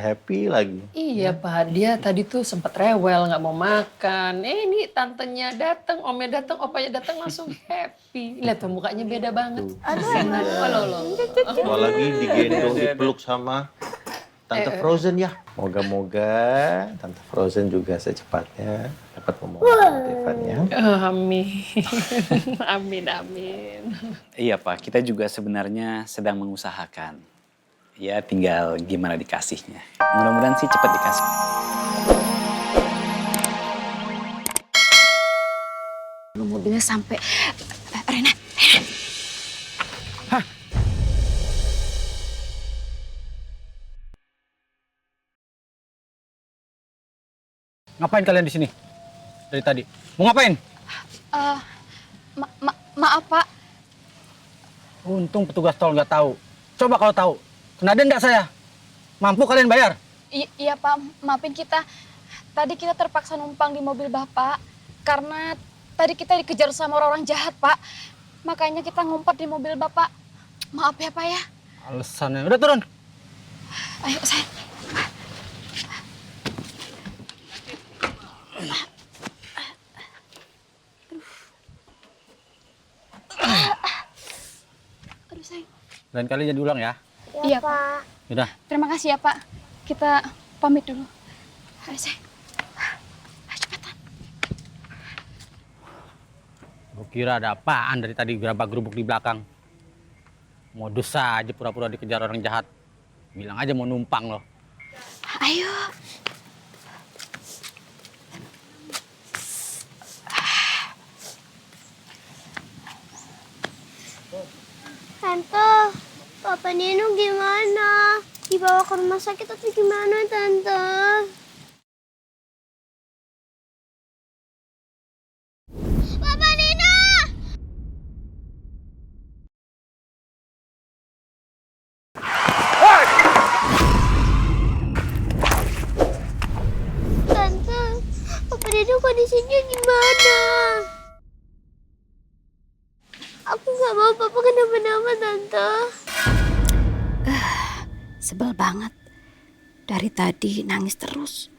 happy lagi. Iya Pak, dia tadi tuh sempat rewel, nggak mau makan. Ini tantenya datang, omnya datang, opanya datang langsung happy. Lihat tuh mukanya beda banget. Loh. Apalagi digendong, dipeluk sama Tante Frozen ya. Moga-moga Tante Frozen juga secepatnya dapat memohon Irfan ya. Amin. Amin. Iya Pak, kita juga sebenarnya sedang mengusahakan. Ya tinggal gimana dikasihnya. Mudah-mudahan sih cepat dikasih. Mobilnya sampai Rena. Ngapain kalian di sini? Dari tadi. Mau ngapain? Maaf Pak. Untung petugas tol nggak tahu. Coba kalau tahu, kena denda saya. Mampu kalian bayar? Iya Pak, maafin kita. Tadi kita terpaksa numpang di mobil Bapak karena tadi kita dikejar sama orang-orang jahat Pak. Makanya kita ngumpet di mobil Bapak. Maaf ya Pak ya. Alasannya. Udah turun. Ayo sayang. Aduh sayang. Lain kali jangan diulang ya. Iya Pak. Udah. Terima kasih ya Pak. Kita pamit dulu. Ayo sayang. Ayo cepetan. Gue kira ada apaan dari tadi gerabak gerubuk di belakang. Modus aja pura-pura dikejar orang jahat. Bilang aja mau numpang loh. Ayo. Tante, Papa Nino gimana? Dibawa ke rumah sakit atau gimana, Tante? Papa Nino! Tante, Papa Nino kondisinya gimana? Aku gak mau Papa kenapa-napa, Tante. Sebel banget. Dari tadi nangis terus.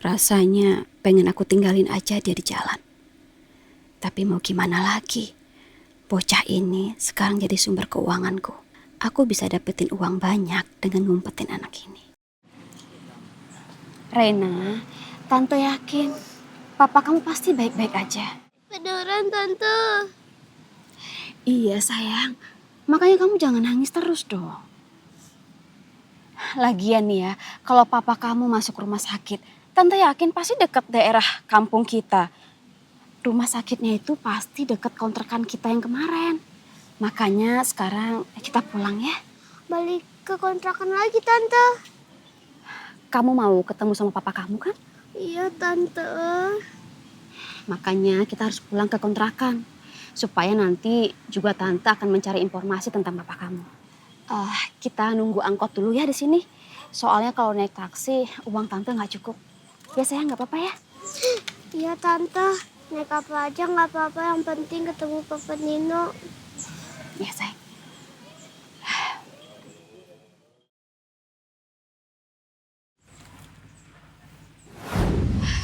Rasanya pengen aku tinggalin aja dia di jalan. Tapi mau gimana lagi? Bocah ini sekarang jadi sumber keuanganku. Aku bisa dapetin uang banyak dengan ngumpetin anak ini. Rena, Tante yakin Papa kamu pasti baik-baik aja. Beneran, Tante. Iya sayang, makanya kamu jangan nangis terus dong. Lagian nih ya, kalau papa kamu masuk rumah sakit, Tante yakin pasti deket daerah kampung kita. Rumah sakitnya itu pasti deket kontrakan kita yang kemarin. Makanya sekarang kita pulang ya. Balik ke kontrakan lagi, Tante. Kamu mau ketemu sama papa kamu kan? Iya, Tante. Makanya kita harus pulang ke kontrakan. Supaya nanti juga Tante akan mencari informasi tentang papa kamu. Kita nunggu angkot dulu ya di sini. Soalnya kalau naik taksi uang Tante nggak cukup. Ya sayang nggak apa-apa ya? Iya, Tante. Naik apa aja nggak apa-apa. Yang penting ketemu Papa Nino. Ya sayang.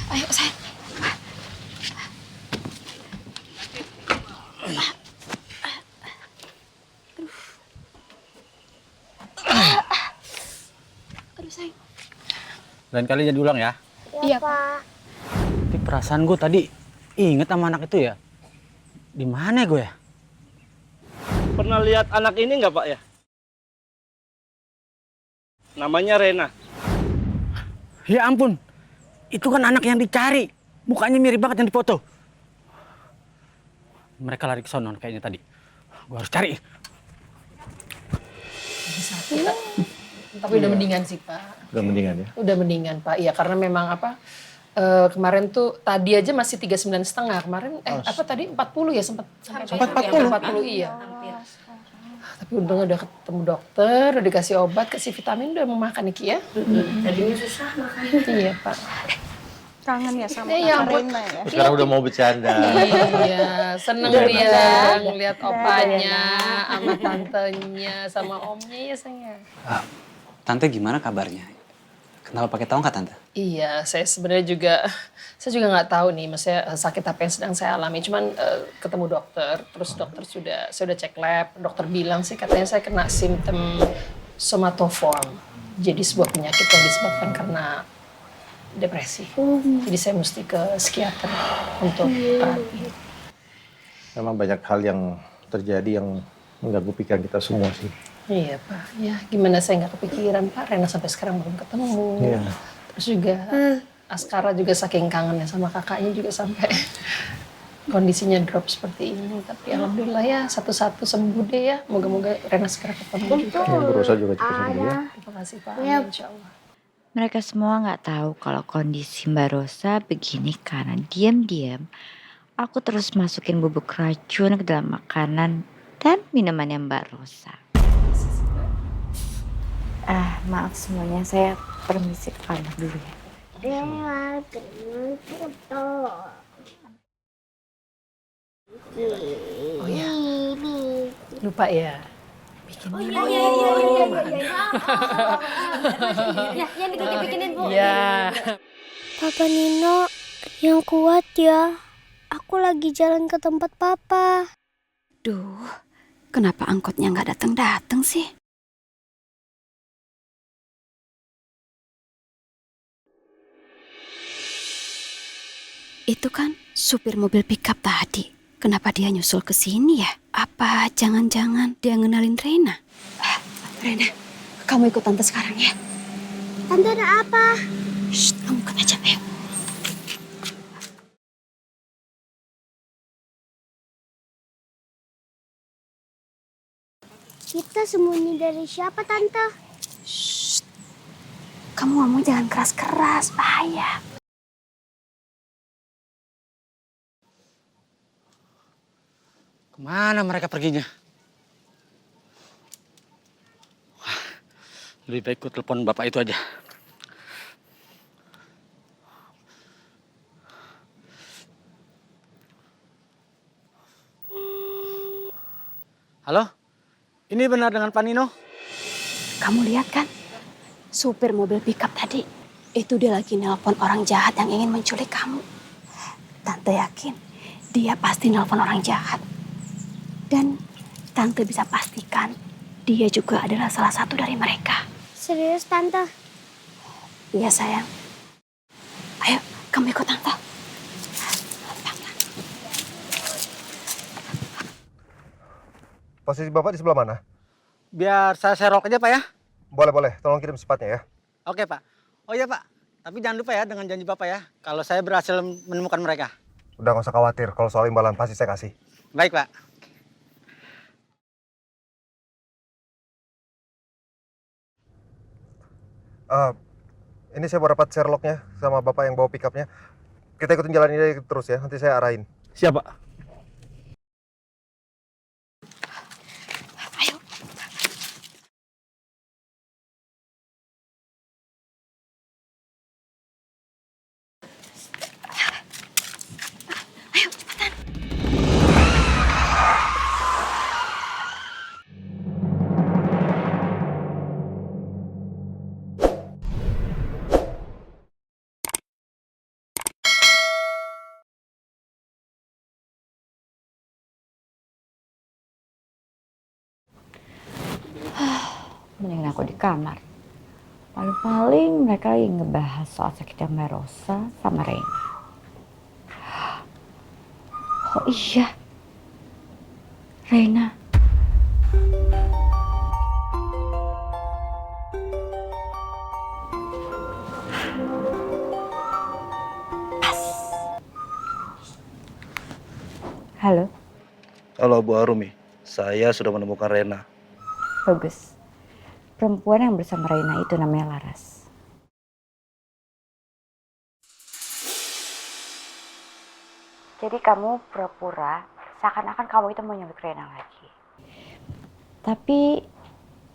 Ayo sayang. Aduh sayang. Lain kali jangan diulang ya. Iya, Pak. Tapi perasaan gue tadi inget sama anak itu ya. Di mana gue ya? Pernah lihat anak ini nggak Pak ya? Namanya Rena. Ya ampun, itu kan anak yang dicari. Mukanya mirip banget yang difoto. Mereka lari ke sono kayaknya tadi. Gue harus cari. Tapi udah mendingan sih Pak. Udah mendingan ya. Udah mendingan Pak. Iya karena memang apa kemarin tuh tadi aja masih 39,5. Kemarin apa tadi 40 ya sempat 40 iya. Tapi untungnya udah ketemu dokter, udah dikasih obat, kasih vitamin, udah mau makan Niki ya. Tadinya susah makan. Iya Pak. Kangen ya sama Ya, Kak Rena ya. Sekarang udah mau bercanda. Iya, seneng dia ngeliat opanya, sama tantenya, sama omnya ya sayang. Tante gimana kabarnya? Kenapa pakai tongkat tante? Iya, saya juga nggak tahu nih, maksudnya sakit apa yang sedang saya alami. Cuman ketemu dokter, terus dokter saya udah cek lab, dokter bilang sih katanya saya kena simptom somatoform. Jadi sebuah penyakit yang disebabkan karena depresi. Jadi saya mesti ke psikiater untuk terapi. Memang banyak hal yang terjadi yang mengganggu pikiran kita semua sih. Iya Pak, ya gimana saya nggak kepikiran Pak, Rena sampai sekarang belum ketemu. Iya. Terus juga Askara juga saking kangennya sama kakaknya juga sampai kondisinya drop seperti ini. Tapi alhamdulillah ya satu-satu sembuh deh ya. Moga-moga Rena segera ketemu juga. Berusaha juga cepat sembuh ya. Terima kasih Pak, amin, insya Allah. Mereka semua nggak tahu kalau kondisi Mbak Rosa begini karena diam-diam aku terus masukin bubuk racun ke dalam makanan dan minumannya Mbak Rosa. Maaf semuanya, saya permisi ke kamar dulu ya. Oh ya, lupa ya. Bikin minum. Yang dibikinin Bu. Iya. Papa Nino, yang kuat ya. Aku lagi jalan ke tempat Papa. Duh, kenapa angkotnya nggak datang-datang sih? Itu kan supir mobil pickup tadi. Kenapa dia nyusul ke sini ya? Apa jangan-jangan dia ngenalin Rena? Rena, kamu ikut tante sekarang ya. Tante ada apa? Shh, kamu ikut aja, ayo. Kita sembunyi dari siapa Tante? Shh, kamu ngomong jangan keras-keras, bahaya. Kemana mereka perginya? Wah, lebih baik ku telepon bapak itu aja. Halo? Ini benar dengan Pak Nino? Kamu lihat kan? Supir mobil pickup tadi. Itu dia lagi nelpon orang jahat yang ingin menculik kamu. Tante yakin dia pasti nelpon orang jahat. Dan Tante bisa pastikan dia juga adalah salah satu dari mereka. Serius Tante? Iya sayang. Ayo, kamu ikut Tante. Posisi Bapak di sebelah mana? Biar saya serok aja Pak ya. Boleh. Tolong kirim secepatnya ya. Oke Pak. Oh iya Pak. Tapi jangan lupa ya dengan janji Bapak ya. Kalau saya berhasil menemukan mereka. Udah nggak usah khawatir. Kalau soal imbalan pasti saya kasih. Baik Pak. Ini saya mau rapat Sherlocknya sama Bapak yang bawa pickupnya. Kita ikutin jalan ini terus ya. Nanti saya arahin. Siapa? Ayo. Ayo, cepetan. Mendingan aku di kamar. Paling-paling mereka lagi ngebahas soal sakitnya Mbak Rosa sama Reina. Oh iya, Reina. Halo, Halo Bu Arumi, saya sudah menemukan Rena. bagus. Perempuan yang bersama Reina itu namanya Laras. Jadi kamu pura-pura seakan-akan kamu itu mau nyulik Reina lagi. Tapi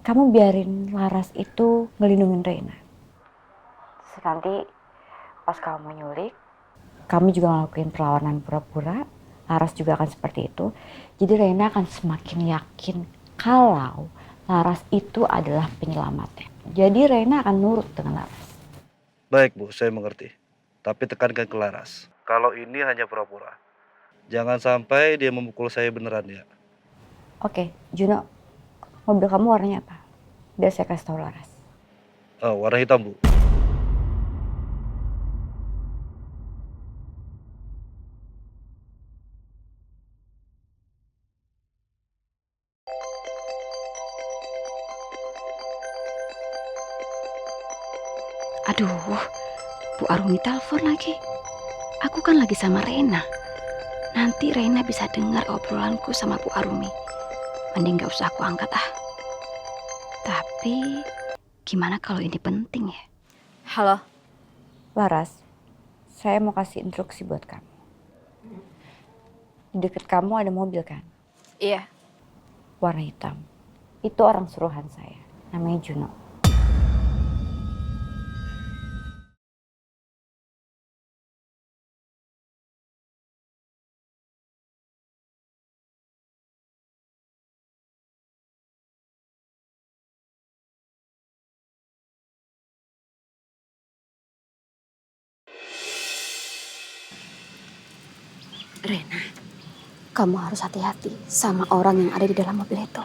kamu biarin Laras itu ngelindungin Reina. Terus nanti pas kamu mau nyulik, kamu juga ngelakuin perlawanan pura-pura. Laras juga akan seperti itu. Jadi Reina akan semakin yakin kalau Laras itu adalah penyelamatnya. Jadi Reina akan nurut dengan Laras. Baik Bu, saya mengerti. Tapi tekankan ke Laras. Kalau ini hanya pura-pura. Jangan sampai dia memukul saya beneran ya. Oke, Juno, mobil kamu warnanya apa? Biar saya kasih tahu Laras. Oh, warna hitam Bu. Aduh, Bu Arumi telepon lagi. Aku kan lagi sama Rena. Nanti Rena bisa dengar obrolanku sama Bu Arumi. Mending gak usah aku angkat ah. Tapi gimana kalau ini penting ya? Halo. Laras, saya mau kasih instruksi buat kamu. Di dekat kamu ada mobil kan? Iya. Warna hitam. Itu orang suruhan saya. Namanya Juno. Rena, kamu harus hati-hati sama orang yang ada di dalam mobil itu.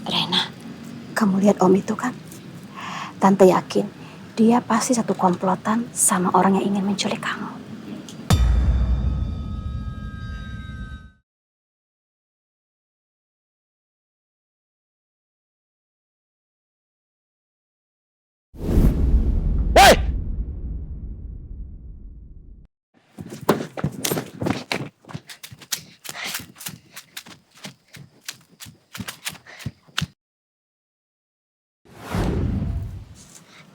Rena, kamu lihat Om itu kan? Tante yakin dia pasti satu komplotan sama orang yang ingin menculik kamu. Woi!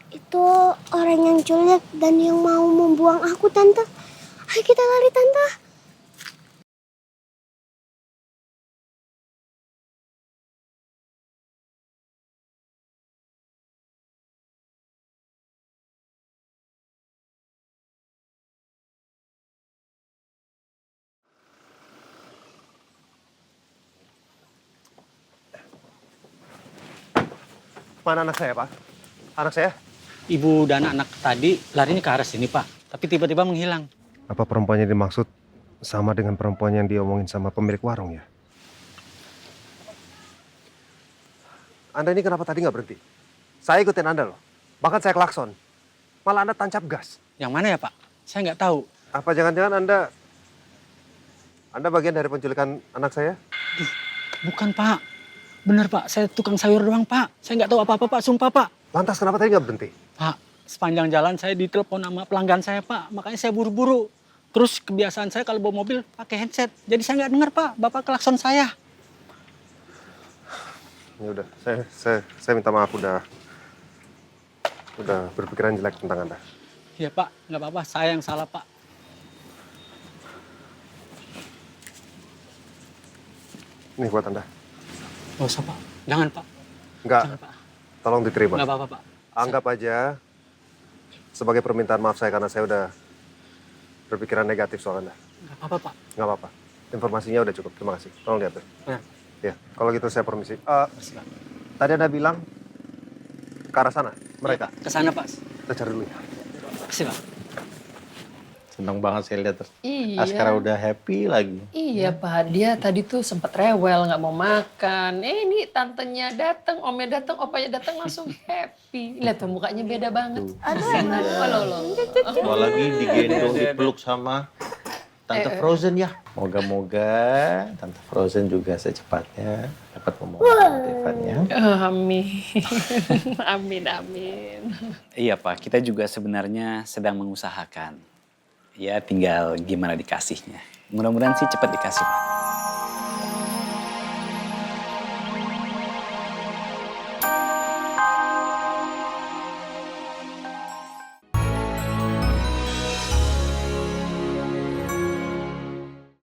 Itu orang yang culik dan yang mau membuang aku, Tante. Ayo kita lari, Tante. Mana anak saya, Pak? Anak saya? Ibu dan anak tadi larinya ke arah sini, Pak. Tapi tiba-tiba menghilang. Apa perempuannya dimaksud sama dengan perempuan yang diomongin sama pemilik warung ya? Anda ini kenapa tadi nggak berhenti? Saya ikutin Anda loh. Bahkan saya klakson. Malah Anda tancap gas. Yang mana ya, Pak? Saya nggak tahu. Apa jangan-jangan Anda bagian dari penculikan anak saya? Bukan, Pak. Bener, Pak. Saya tukang sayur doang, Pak. Saya nggak tahu apa-apa, Pak. Sumpah, Pak. Lantas kenapa tadi nggak berhenti? Pak, sepanjang jalan saya ditelepon sama pelanggan saya, Pak. Makanya saya buru-buru. Terus kebiasaan saya kalau bawa mobil pakai headset. Jadi saya nggak dengar, Pak. Bapak klakson saya. Ya udah, saya minta maaf udah berpikiran jelek tentang Anda. Iya, Pak. Nggak apa-apa. Saya yang salah, Pak. Ini buat Anda. Nggak usah, Pak. Jangan, Pak. Enggak, Jangan, Pak. tolong diterima. Nggak apa-apa, Pak. Anggap aja sebagai permintaan maaf saya karena saya udah berpikiran negatif soal Anda. Nggak apa-apa, Pak. Nggak apa-apa. Informasinya udah cukup. Terima kasih. Tolong diatur. Benar. Ya, kalau gitu saya permisi. Makasih, Pak. Tadi Anda bilang ke arah sana, mereka. Ke sana, Pak. Kita cari dulu ya. Makasih, Pak. Senang banget saya lihat. Iya. Askara udah happy lagi. Iya, Pak. Dia tadi tuh sempat rewel, nggak mau makan. Ini tantenya datang, omnya datang, opanya datang langsung happy. Lihat tuh mukanya beda banget. Aduh, Halo. Apalagi digendong, dipeluk sama Tante Frozen ya. Moga-moga Tante Frozen juga secepatnya dapat membawa Devan ya. Amin. Amin. Iya Pak, kita juga sebenarnya sedang mengusahakan. Ya tinggal gimana dikasihnya. Mudah-mudahan sih cepat dikasih Pak.